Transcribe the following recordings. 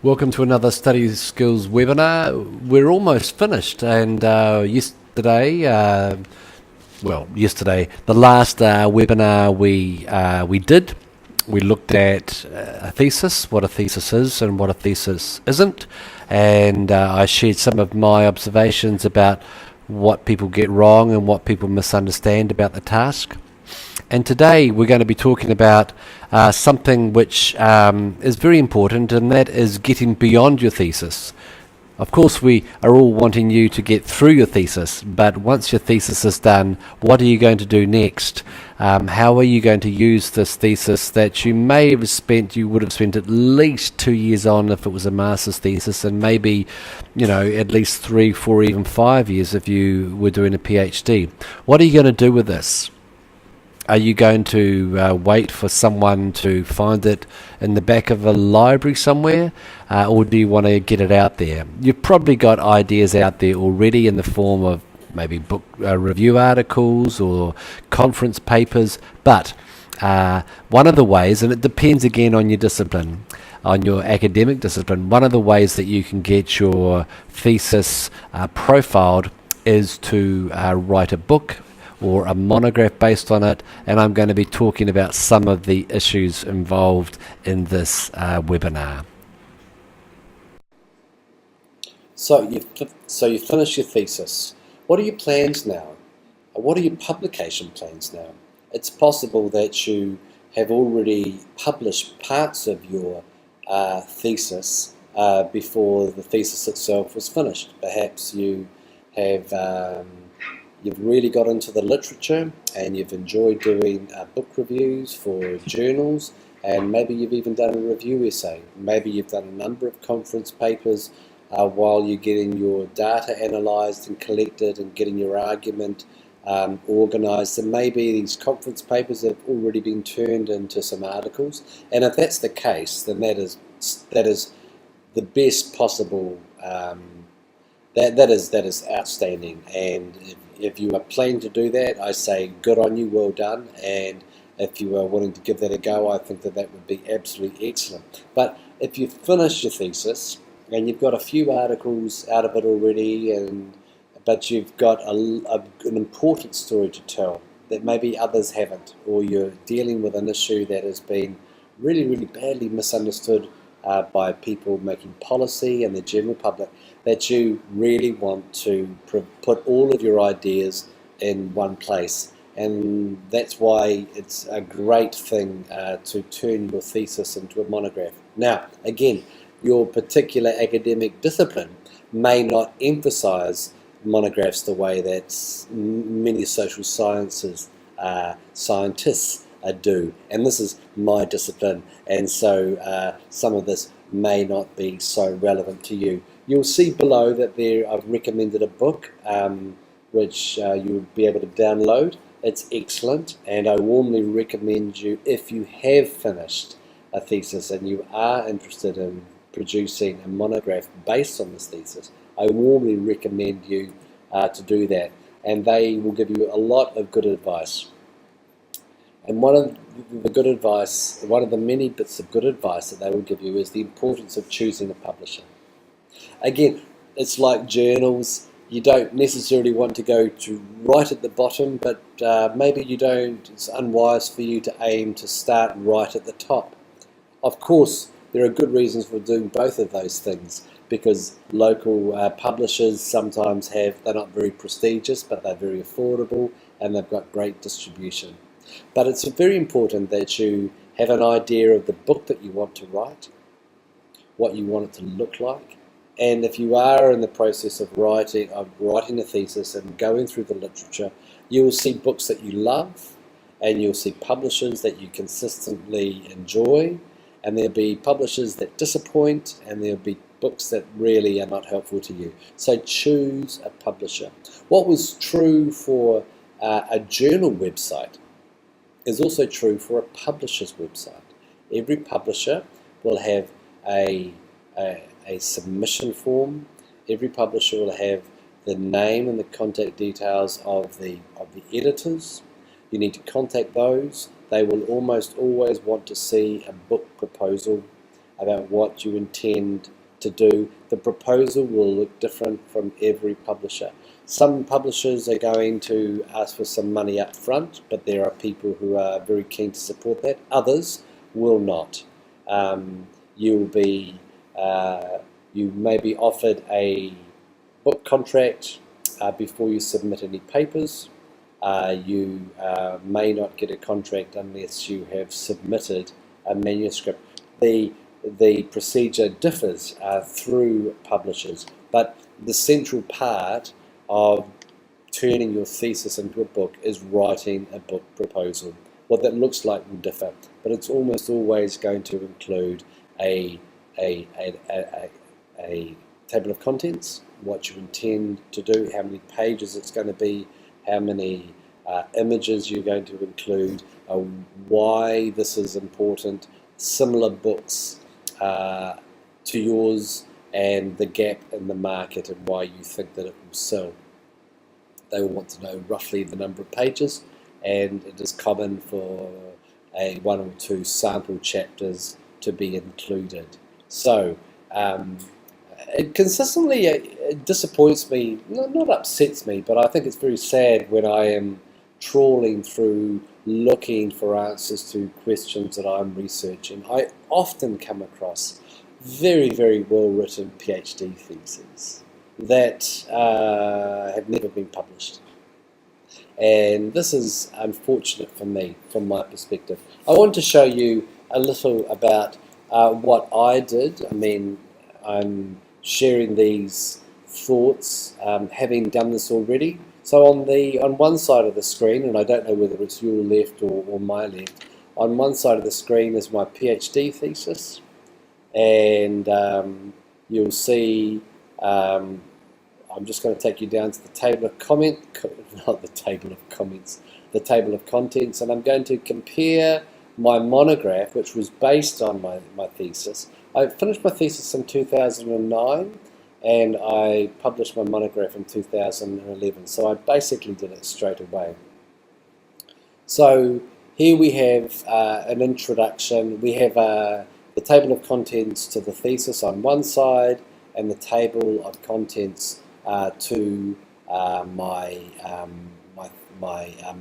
Welcome to another Study Skills webinar. We're almost finished, and yesterday, the last webinar we did, we looked at a thesis, what a thesis is and what a thesis isn't, and I shared some of my observations about what people get wrong and what people misunderstand about the task. And today we're going to be talking about something which is very important, and that is getting beyond your thesis. Of course, we are all wanting you to get through your thesis, but once your thesis is done, what are you going to do next? How are you going to use this thesis that you may have spent, you would have spent at least 2 years on if it was a master's thesis, and maybe, at least 3, 4, even 5 years if you were doing a PhD. What are you going to do with this? Are you going to wait for someone to find it in the back of a library somewhere, or do you want to get it out there? You've probably got ideas out there already in the form of maybe book review articles or conference papers, but one of the ways, and it depends again on your discipline, on your academic discipline, one of the ways that you can get your thesis profiled is to write a book or a monograph based on it, and I'm going to be talking about some of the issues involved in this webinar. So you finished your thesis. What are your plans now? What are your publication plans now? It's possible that you have already published parts of your thesis before the thesis itself was finished. Perhaps you have you've really got into the literature and you've enjoyed doing book reviews for journals, and maybe you've even done a review essay. Maybe you've done a number of conference papers while you're getting your data analysed and collected and getting your argument organised. And maybe these conference papers have already been turned into some articles. And if that's the case, then that is the best possible. That is outstanding, and if you are planning to do that, I say good on you, well done. And if you are willing to give that a go, I think that would be absolutely excellent. But if you've finished your thesis and you've got a few articles out of it already, but you've got an important story to tell that maybe others haven't, or you're dealing with an issue that has been really, really badly misunderstood by people making policy and the general public, that you really want to put all of your ideas in one place. And that's why it's a great thing to turn your thesis into a monograph. Now, again, your particular academic discipline may not emphasize monographs the way that many social sciences scientists do, and this is my discipline, and so some of this may not be so relevant to you. You'll see below that I've recommended a book which you'll be able to download. It's excellent, and I warmly recommend you, if you have finished a thesis and you are interested in producing a monograph based on this thesis, I warmly recommend you to do that, and they will give you a lot of good advice. And one of the many bits of good advice that they will give you is the importance of choosing a publisher. Again, it's like journals. You don't necessarily want to go to right at the bottom, but maybe you don't. It's unwise for you to aim to start right at the top. Of course, there are good reasons for doing both of those things, because local publishers sometimes they're not very prestigious, but they're very affordable, and they've got great distribution. But it's very important that you have an idea of the book that you want to write, what you want it to look like, and if you are in the process of writing a thesis and going through the literature, you will see books that you love, and you'll see publishers that you consistently enjoy, and there'll be publishers that disappoint, and there'll be books that really are not helpful to you. So choose a publisher. What was true for a journal website is also true for a publisher's website. Every publisher will have a submission form. Every publisher will have the name and the contact details of the editors. You need to contact those. They will almost always want to see a book proposal about what you intend to do. The proposal will look different from every publisher. Some publishers are going to ask for some money up front, but there are people who are very keen to support that. Others will not. You may be offered a book contract before you submit any papers. You may not get a contract unless you have submitted a manuscript. The procedure differs through publishers, but the central part of turning your thesis into a book is writing a book proposal. What that looks like will differ, but it's almost always going to include a table of contents, what you intend to do, how many pages it's going to be, how many images you're going to include, why this is important, similar books to yours, and the gap in the market and why you think that it will sell. They will want to know roughly the number of pages, and it is common for one or two sample chapters to be included. So it consistently disappoints me, not upsets me, but I think it's very sad when I am trawling through looking for answers to questions that I'm researching. I often come across very, very well-written PhD theses that have never been published. And this is unfortunate for me, from my perspective. I want to show you a little about what I did. I mean, I'm sharing these thoughts, having done this already. So on one side of the screen, and I don't know whether it's your left or my left, on one side of the screen is my PhD thesis, and you'll see, I'm just going to take you down to the table of not the table of comments, the table of contents, and I'm going to compare my monograph, which was based on my thesis. I finished my thesis in 2009, and I published my monograph in 2011, so I basically did it straight away. So here we have an introduction. We have the table of contents to the thesis on one side, and the table of contents to my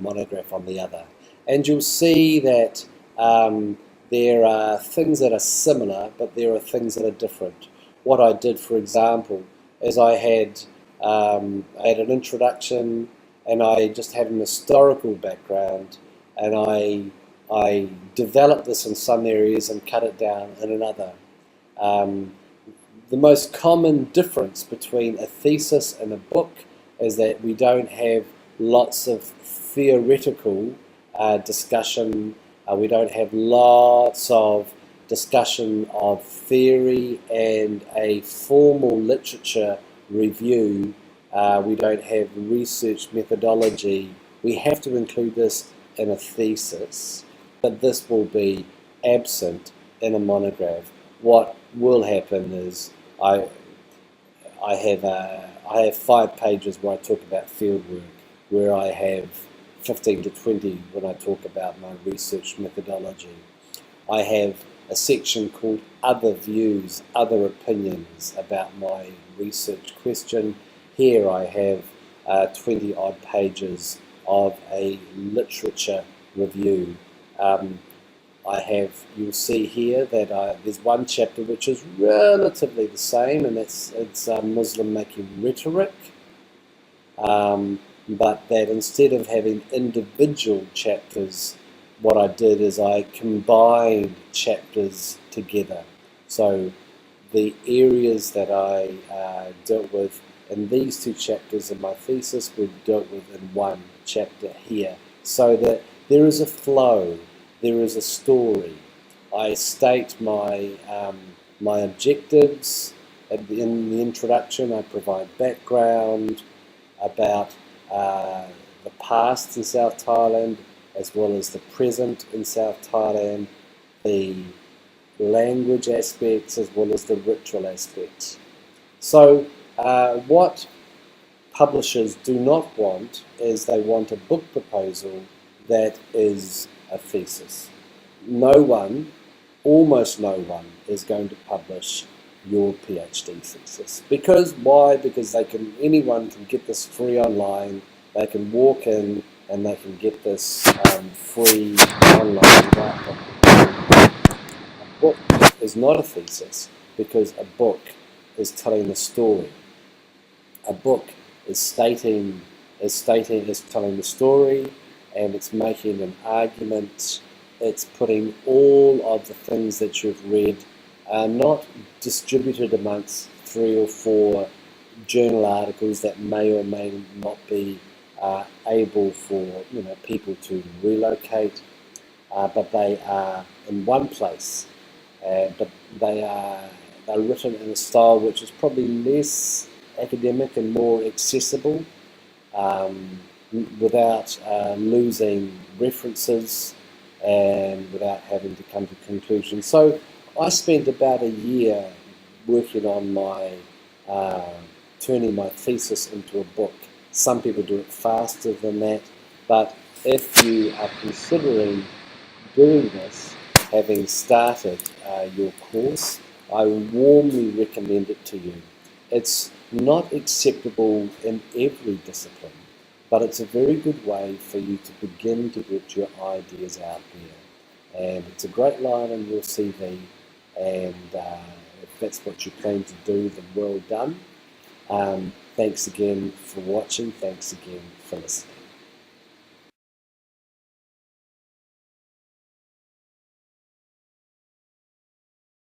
monograph on the other. And you'll see that there are things that are similar, but there are things that are different. What I did, for example, is I had an introduction, and I just had an historical background, and I developed this in some areas and cut it down in another. The most common difference between a thesis and a book is that we don't have lots of theoretical discussion. We don't have lots of discussion of theory and a formal literature review. We don't have research methodology. We have to include this in a thesis, but this will be absent in a monograph. What will happen is I have 5 pages where I talk about fieldwork, where I have 15 to 20 when I talk about my research methodology. I have a section called Other Views, Other Opinions about my research question. Here I have 20 odd pages of a literature review. You'll see here that there's one chapter which is relatively the same, and it's Muslim making rhetoric, but that instead of having individual chapters, what I did is I combined chapters together. So the areas that I dealt with in these 2 chapters in my thesis were dealt with in one chapter here, so that there is a flow, there is a story. I state my objectives in the introduction. I provide background about the past in South Thailand, as well as the present in South Thailand, the language aspects as well as the ritual aspects. So what publishers do not want is they want a book proposal that is a thesis. No one, almost no one, is going to publish your PhD thesis. Because why? Because anyone can get this free online. They can walk in and they can get this free online without publication. A book is not a thesis because a book is telling a story. A book is telling the story, and it's making an argument. It's putting all of the things that you've read, not distributed amongst 3 or 4 journal articles that may or may not be able for people to relocate, but they are in one place, but they're written in a style which is probably less academic and more accessible, without losing references and without having to come to conclusions. So I spent about a year working on turning my thesis into a book. Some people do it faster than that, but if you are considering doing this, having started your course, I warmly recommend it to you. It's not acceptable in every discipline, but it's a very good way for you to begin to get your ideas out there. And it's a great line on your CV, and if that's what you plan to do, then well done. Thanks again for watching. Thanks again for listening.